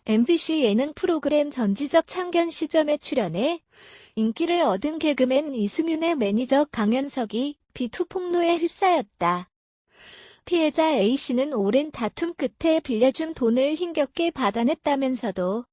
MBC 예능 프로그램 전지적 참견 시점에 출연해 인기를 얻은 개그맨 이승윤의 매니저 강현석이 비투 폭로에 휩싸였다. 피해자 A씨는 오랜 다툼 끝에 빌려준 돈을 힘겹게 받아냈다면서도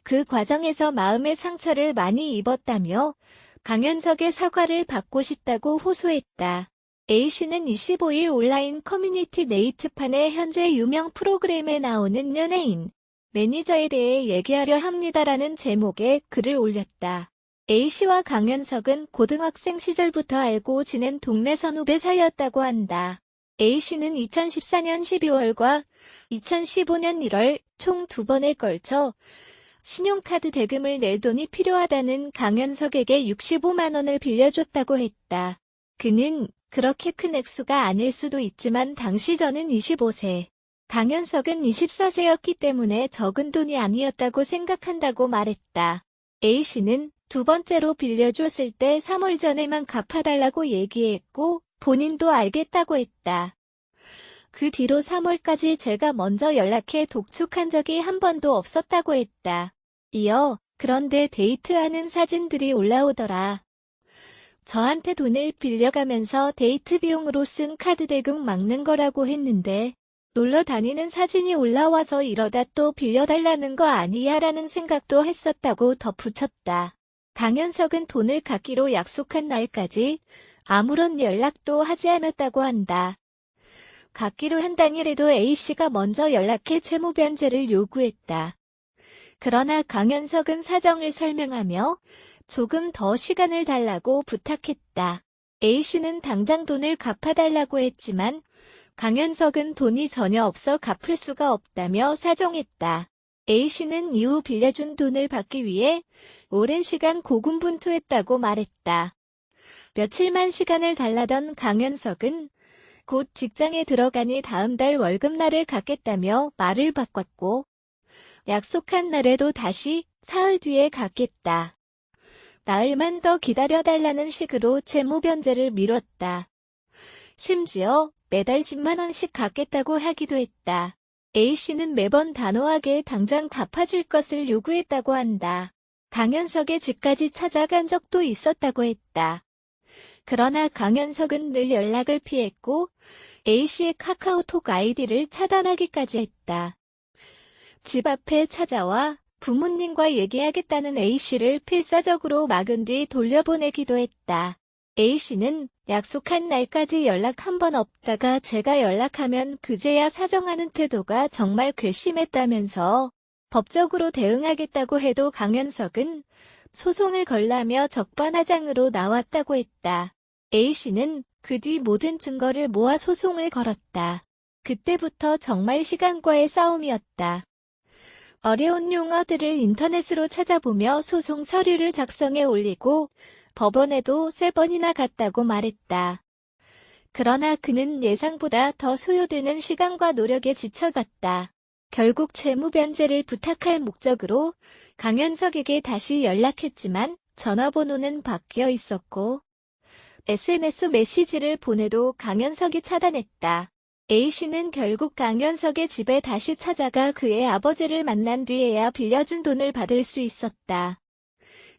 그 과정에서 마음의 상처를 많이 입었다며 강현석의 사과를 받고 싶다고 호소했다. A씨는 25일 온라인 커뮤니티 네이트판의 현재 유명 프로그램에 나오는 연예인, 매니저에 대해 얘기하려 합니다라는 제목의 글을 올렸다. A씨와 강현석은 고등학생 시절부터 알고 지낸 동네 선후배 사이였다고 한다. A씨는 2014년 12월과 2015년 1월 총 2번에 걸쳐 신용카드 대금을 낼 돈이 필요하다는 강현석에게 65만 원을 빌려줬다고 했다. 그는 그렇게 큰 액수가 아닐 수도 있지만 당시 저는 25세, 강현석은 24세였기 때문에 적은 돈이 아니었다고 생각한다고 말했다. A씨는 두 번째로 빌려줬을 때 3월 전에만 갚아달라고 얘기했고 본인도 알겠다고 했다. 그 뒤로 3월까지 제가 먼저 연락해 독촉한 적이 한 번도 없었다고 했다. 이어 그런데 데이트하는 사진들이 올라오더라. 저한테 돈을 빌려가면서 데이트 비용으로 쓴 카드 대금 막는 거라고 했는데 놀러 다니는 사진이 올라와서 이러다 또 빌려달라는 거 아니야 라는 생각도 했었다고 덧붙였다. 강현석은 돈을 갚기로 약속한 날까지 아무런 연락도 하지 않았다고 한다. 갚기로 한 당일에도 A씨가 먼저 연락해 채무 변제를 요구했다. 그러나 강현석은 사정을 설명하며 조금 더 시간을 달라고 부탁했다. A씨는 당장 돈을 갚아달라고 했지만 강현석은 돈이 전혀 없어 갚을 수가 없다며 사정했다. A씨는 이후 빌려준 돈을 받기 위해 오랜 시간 고군분투했다고 말했다. 며칠만 시간을 달라던 강현석은 곧 직장에 들어가니 다음 달 월급날을 갚겠다며 말을 바꿨고 약속한 날에도 다시 사흘 뒤에 갚겠다. 나흘만 더 기다려달라는 식으로 채무 변제를 미뤘다. 심지어 매달 10만 원씩 갚겠다고 하기도 했다. A씨는 매번 단호하게 당장 갚아줄 것을 요구했다고 한다. 강현석의 집까지 찾아간 적도 있었다고 했다. 그러나 강현석은 늘 연락을 피했고 A씨의 카카오톡 아이디를 차단하기까지 했다. 집 앞에 찾아와 부모님과 얘기하겠다는 A씨를 필사적으로 막은 뒤 돌려보내기도 했다. A씨는 약속한 날까지 연락 한 번 없다가 제가 연락하면 그제야 사정하는 태도가 정말 괘씸했다면서 법적으로 대응하겠다고 해도 강현석은 소송을 걸라며 적반하장으로 나왔다고 했다. A씨는 그 뒤 모든 증거를 모아 소송을 걸었다. 그때부터 정말 시간과의 싸움이었다. 어려운 용어들을 인터넷으로 찾아보며 소송 서류를 작성해 올리고 법원에도 3번이나 갔다고 말했다. 그러나 그는 예상보다 더 소요되는 시간과 노력에 지쳐갔다. 결국 채무 변제를 부탁할 목적으로 강현석에게 다시 연락했지만 전화번호는 바뀌어 있었고 SNS 메시지를 보내도 강현석이 차단했다. A씨는 결국 강현석의 집에 다시 찾아가 그의 아버지를 만난 뒤에야 빌려준 돈을 받을 수 있었다.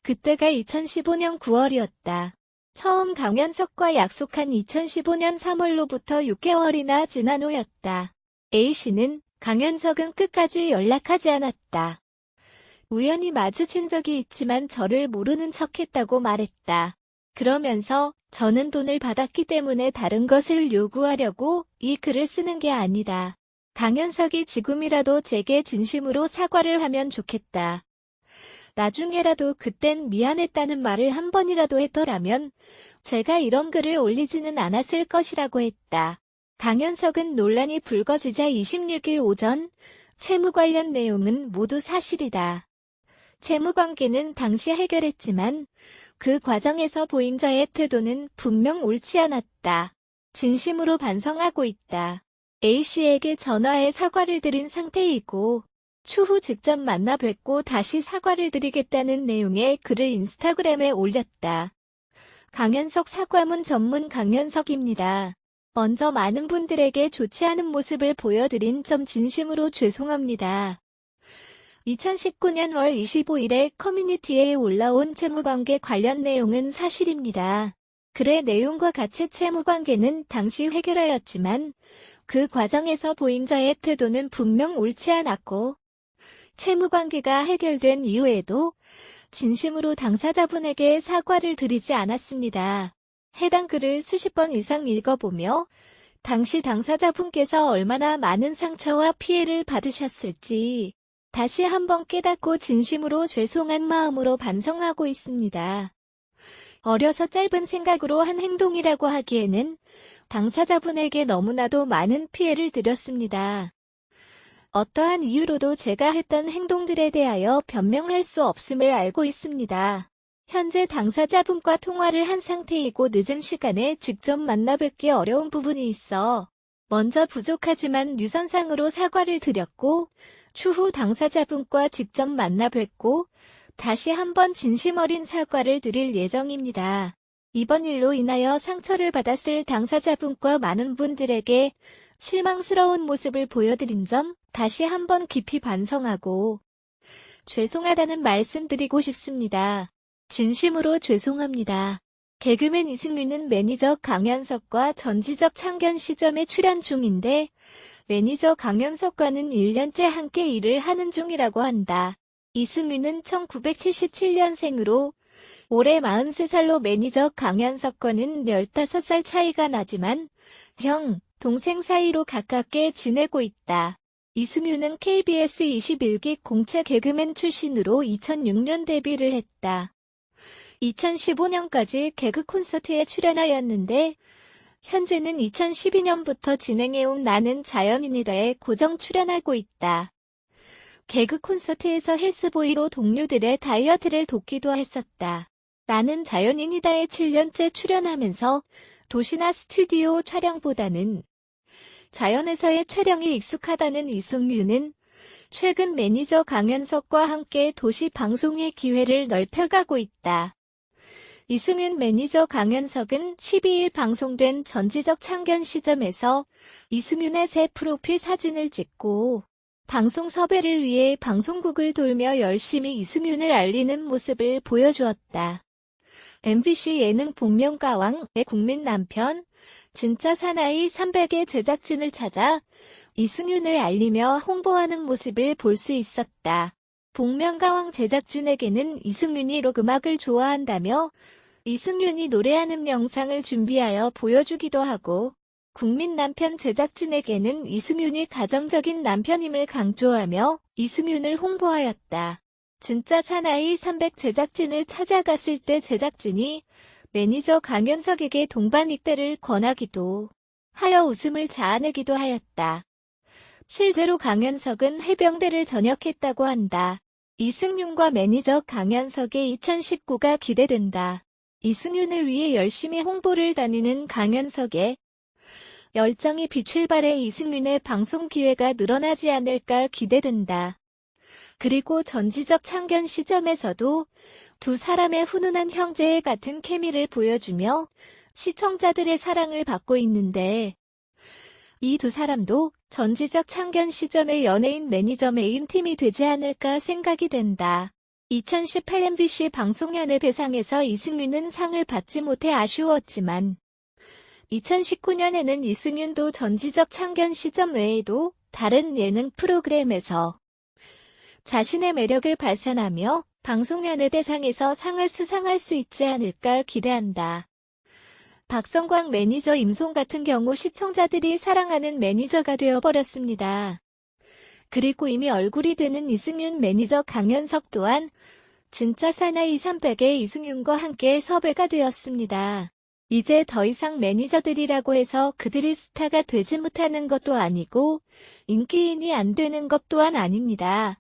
그때가 2015년 9월이었다. 처음 강현석과 약속한 2015년 3월로부터 6개월이나 지난 후였다. A씨는 강현석은 끝까지 연락하지 않았다. 우연히 마주친 적이 있지만 저를 모르는 척했다고 말했다. 그러면서 저는 돈을 받았기 때문에 다른 것을 요구하려고 이 글을 쓰는 게 아니다. 강현석이 지금이라도 제게 진심으로 사과를 하면 좋겠다. 나중에라도 그땐 미안했다는 말을 한 번이라도 했더라면 제가 이런 글을 올리지는 않았을 것이라고 했다. 강현석은 논란이 불거지자 26일 오전 채무 관련 내용은 모두 사실이다. 채무 관계는 당시 해결했지만 그 과정에서 보인 저의 태도는 분명 옳지 않았다. 진심으로 반성하고 있다. A씨에게 전화해 사과를 드린 상태이고 추후 직접 만나 뵙고 다시 사과를 드리겠다는 내용의 글을 인스타그램에 올렸다. 강현석 사과문 전문 강현석입니다. 먼저 많은 분들에게 좋지 않은 모습을 보여드린 점 진심으로 죄송합니다. 2019년 5월 25일에 커뮤니티에 올라온 채무관계 관련 내용은 사실입니다. 글의 내용과 같이 채무관계는 당시 해결하였지만 그 과정에서 보인 저의 태도는 분명 옳지 않았고 채무관계가 해결된 이후에도 진심으로 당사자분에게 사과를 드리지 않았습니다. 해당 글을 수십 번 이상 읽어보며 당시 당사자분께서 얼마나 많은 상처와 피해를 받으셨을지 다시 한번 깨닫고 진심으로 죄송한 마음으로 반성하고 있습니다. 어려서 짧은 생각으로 한 행동이라고 하기에는 당사자분에게 너무나도 많은 피해를 드렸습니다. 어떠한 이유로도 제가 했던 행동들에 대하여 변명할 수 없음을 알고 있습니다. 현재 당사자분과 통화를 한 상태이고 늦은 시간에 직접 만나 뵙기 어려운 부분이 있어 먼저 부족하지만 유선상으로 사과를 드렸고 추후 당사자분과 직접 만나 뵙고 다시 한번 진심 어린 사과를 드릴 예정입니다. 이번 일로 인하여 상처를 받았을 당사자분과 많은 분들에게 실망스러운 모습을 보여드린 점 다시 한번 깊이 반성하고 죄송하다는 말씀 드리고 싶습니다. 진심으로 죄송합니다. 개그맨 이승윤은 매니저 강현석과 전지적 창견 시점에 출연 중인데 매니저 강현석과는 1년째 함께 일을 하는 중이라고 한다. 이승윤은 1977년생으로 올해 43살로 매니저 강현석과는 15살 차이가 나지만 형, 동생 사이로 가깝게 지내고 있다. 이승윤은 KBS 21기 공채 개그맨 출신으로 2006년 데뷔를 했다. 2015년까지 개그 콘서트에 출연하였는데 현재는 2012년부터 진행해온 나는 자연인이다에 고정 출연하고 있다. 개그 콘서트에서 헬스보이로 동료들의 다이어트를 돕기도 했었다. 나는 자연인이다에 7년째 출연하면서 도시나 스튜디오 촬영보다는 자연에서의 촬영이 익숙하다는 이승윤은 최근 매니저 강현석과 함께 도시 방송의 기회를 넓혀가고 있다. 이승윤 매니저 강현석은 12일 방송된 전지적 창견 시점에서 이승윤의 새 프로필 사진을 찍고 방송 섭외를 위해 방송국을 돌며 열심히 이승윤을 알리는 모습을 보여주었다. MBC 예능 복면가왕의 국민 남편 진짜 사나이 300의 제작진을 찾아 이승윤을 알리며 홍보하는 모습을 볼 수 있었다. 복면가왕 제작진에게는 이승윤이 록 음악을 좋아한다며 이승윤이 노래하는 영상을 준비하여 보여주기도 하고 국민 남편 제작진에게는 이승윤이 가정적인 남편임을 강조하며 이승윤을 홍보하였다. 진짜 사나이 300 제작진을 찾아갔을 때 제작진이 매니저 강현석에게 동반 입대를 권하기도 하여 웃음을 자아내기도 하였다. 실제로 강현석은 해병대를 전역했다고 한다. 이승윤과 매니저 강현석의 2019가 기대된다. 이승윤을 위해 열심히 홍보를 다니는 강현석의 열정이 빛을 발해 이승윤의 방송 기회가 늘어나지 않을까 기대된다. 그리고 전지적 창견 시점에서도 두 사람의 훈훈한 형제의 같은 케미를 보여주며 시청자들의 사랑을 받고 있는데 이 두 사람도 전지적 창견 시점의 연예인 매니저 메인 팀이 되지 않을까 생각이 된다. 2018 MBC 방송연예대상에서 이승윤은 상을 받지 못해 아쉬웠지만 2019년에는 이승윤도 전지적 창견 시점 외에도 다른 예능 프로그램에서 자신의 매력을 발산하며 방송연예대상에서 상을 수상할 수 있지 않을까 기대한다. 박성광 매니저 임송 같은 경우 시청자들이 사랑하는 매니저가 되어버렸습니다. 그리고 이미 얼굴이 되는 이승윤 매니저 강현석 또한 진짜 사나이 300의 이승윤과 함께 섭외가 되었습니다. 이제 더 이상 매니저들이라고 해서 그들이 스타가 되지 못하는 것도 아니고 인기인이 안 되는 것 또한 아닙니다.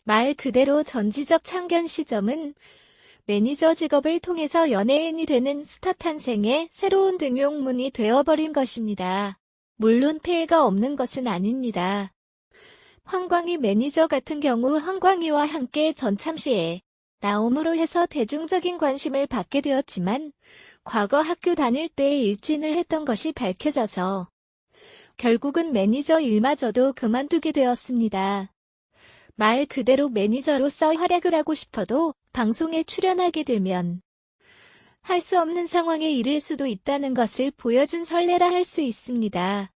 말 그대로 전지적 창견 시점은 매니저 직업을 통해서 연예인이 되는 스타 탄생의 새로운 등용문이 되어버린 것입니다. 물론 폐해가 없는 것은 아닙니다. 황광희 매니저 같은 경우 황광희와 함께 전참시에 나옴으로 해서 대중적인 관심을 받게 되었지만 과거 학교 다닐 때 일진을 했던 것이 밝혀져서 결국은 매니저 일마저도 그만두게 되었습니다. 말 그대로 매니저로서 활약을 하고 싶어도 방송에 출연하게 되면 할 수 없는 상황에 이를 수도 있다는 것을 보여준 설레라 할 수 있습니다.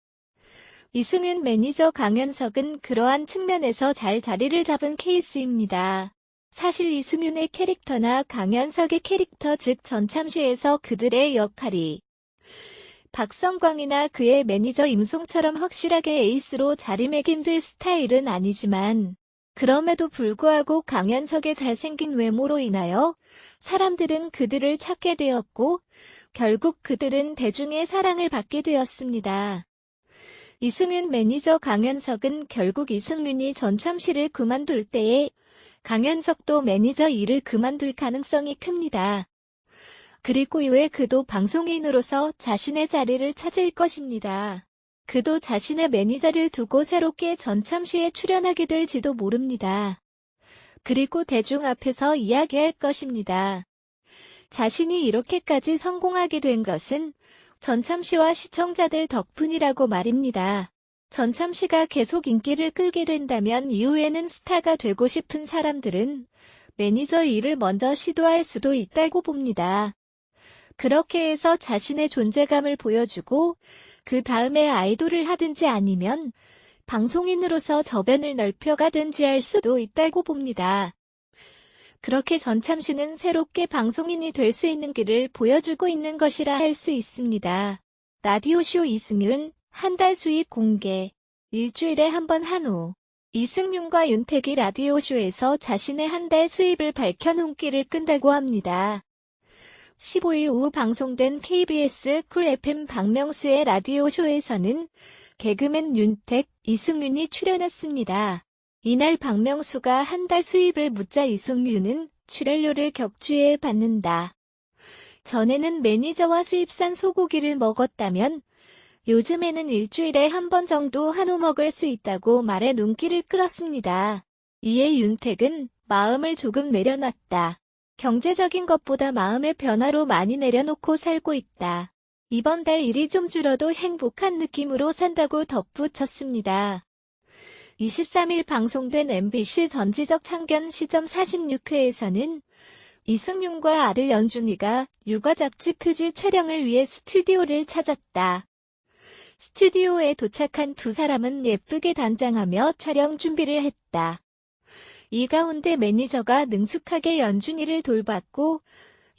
이승윤 매니저 강현석은 그러한 측면에서 잘 자리를 잡은 케이스입니다. 사실 이승윤의 캐릭터나 강현석의 캐릭터 즉 전참시에서 그들의 역할이 박성광이나 그의 매니저 임송처럼 확실하게 에이스로 자리매김될 스타일은 아니지만 그럼에도 불구하고 강현석의 잘생긴 외모로 인하여 사람들은 그들을 찾게 되었고 결국 그들은 대중의 사랑을 받게 되었습니다. 이승윤 매니저 강현석은 결국 이승윤이 전참시를 그만둘 때에 강현석도 매니저 일을 그만둘 가능성이 큽니다. 그리고 이후에 그도 방송인으로서 자신의 자리를 찾을 것입니다. 그도 자신의 매니저를 두고 새롭게 전참시에 출연하게 될지도 모릅니다. 그리고 대중 앞에서 이야기할 것입니다. 자신이 이렇게까지 성공하게 된 것은 전참시와 시청자들 덕분이라고 말입니다. 전참시가 계속 인기를 끌게 된다면 이후에는 스타가 되고 싶은 사람들은 매니저 일을 먼저 시도할 수도 있다고 봅니다. 그렇게 해서 자신의 존재감을 보여주고 그 다음에 아이돌을 하든지 아니면 방송인으로서 저변을 넓혀가든지 할 수도 있다고 봅니다. 그렇게 전참시는 새롭게 방송인이 될 수 있는 길을 보여주고 있는 것이라 할 수 있습니다. 라디오쇼 이승윤 한 달 수입 공개. 일주일에 한 번 한우. 이승윤과 윤택이 라디오쇼에서 자신의 한 달 수입을 밝혀 눈길을 끈다고 합니다. 15일 오후 방송된 KBS 쿨 FM 박명수의 라디오쇼에서는 개그맨 윤택, 이승윤이 출연했습니다. 이날 박명수가 한 달 수입을 묻자 이승윤은 출연료를 격주해 받는다. 전에는 매니저와 수입산 소고기를 먹었다면 요즘에는 일주일에 한 번 정도 한우 먹을 수 있다고 말해 눈길을 끌었습니다. 이에 윤택은 마음을 조금 내려놨다. 경제적인 것보다 마음의 변화로 많이 내려놓고 살고 있다. 이번 달 일이 좀 줄어도 행복한 느낌으로 산다고 덧붙였습니다. 23일 방송된 MBC 전지적 참견 시점 46회에서는 이승윤과 아들 연준이가 육아잡지 표지 촬영을 위해 스튜디오를 찾았다. 스튜디오에 도착한 두 사람은 예쁘게 단장하며 촬영 준비를 했다. 이 가운데 매니저가 능숙하게 연준이를 돌봤고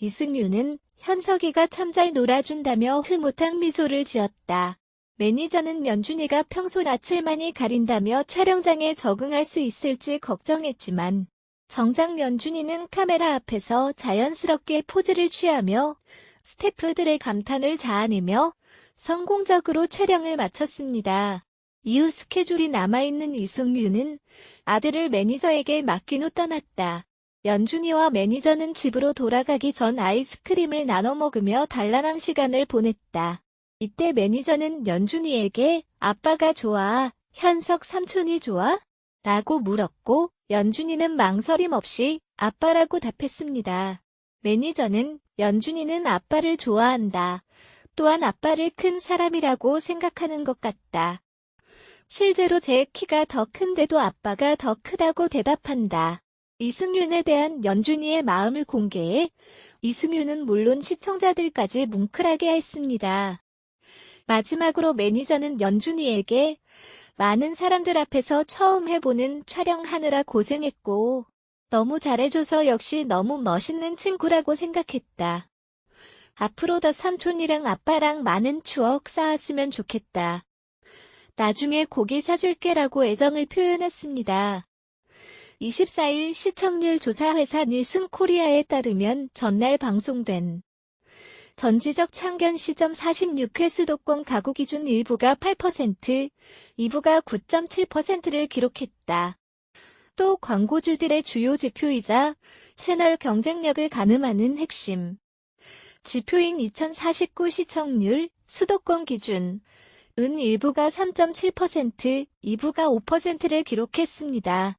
이승윤은 현석이가 참 잘 놀아준다며 흐뭇한 미소를 지었다. 매니저는 연준이가 평소 낯을 많이 가린다며 촬영장에 적응할 수 있을지 걱정했지만 정작 연준이는 카메라 앞에서 자연스럽게 포즈를 취하며 스태프들의 감탄을 자아내며 성공적으로 촬영을 마쳤습니다. 이후 스케줄이 남아있는 이승윤은 아들을 매니저에게 맡긴 후 떠났다. 연준이와 매니저는 집으로 돌아가기 전 아이스크림을 나눠 먹으며 단란한 시간을 보냈다. 이때 매니저는 연준이에게 아빠가 좋아, 현석 삼촌이 좋아? 라고 물었고 연준이는 망설임 없이 아빠라고 답했습니다. 매니저는 연준이는 아빠를 좋아한다. 또한 아빠를 큰 사람이라고 생각하는 것 같다. 실제로 제 키가 더 큰데도 아빠가 더 크다고 대답한다. 이승윤에 대한 연준이의 마음을 공개해 이승윤은 물론 시청자들까지 뭉클하게 했습니다. 마지막으로 매니저는 연준이에게 많은 사람들 앞에서 처음 해보는 촬영하느라 고생했고 너무 잘해줘서 역시 너무 멋있는 친구라고 생각했다. 앞으로도 삼촌이랑 아빠랑 많은 추억 쌓았으면 좋겠다. 나중에 고기 사줄게라고 애정을 표현했습니다. 24일 시청률 조사 회사 닐슨 코리아에 따르면 전날 방송된 전지적 참견 시점 46회 수도권 가구 기준 1부가 8%, 2부가 9.7%를 기록했다. 또 광고주들의 주요 지표이자 채널 경쟁력을 가늠하는 핵심 지표인 2049 시청률 수도권 기준 은 1부가 3.7%, 2부가 5%를 기록했습니다.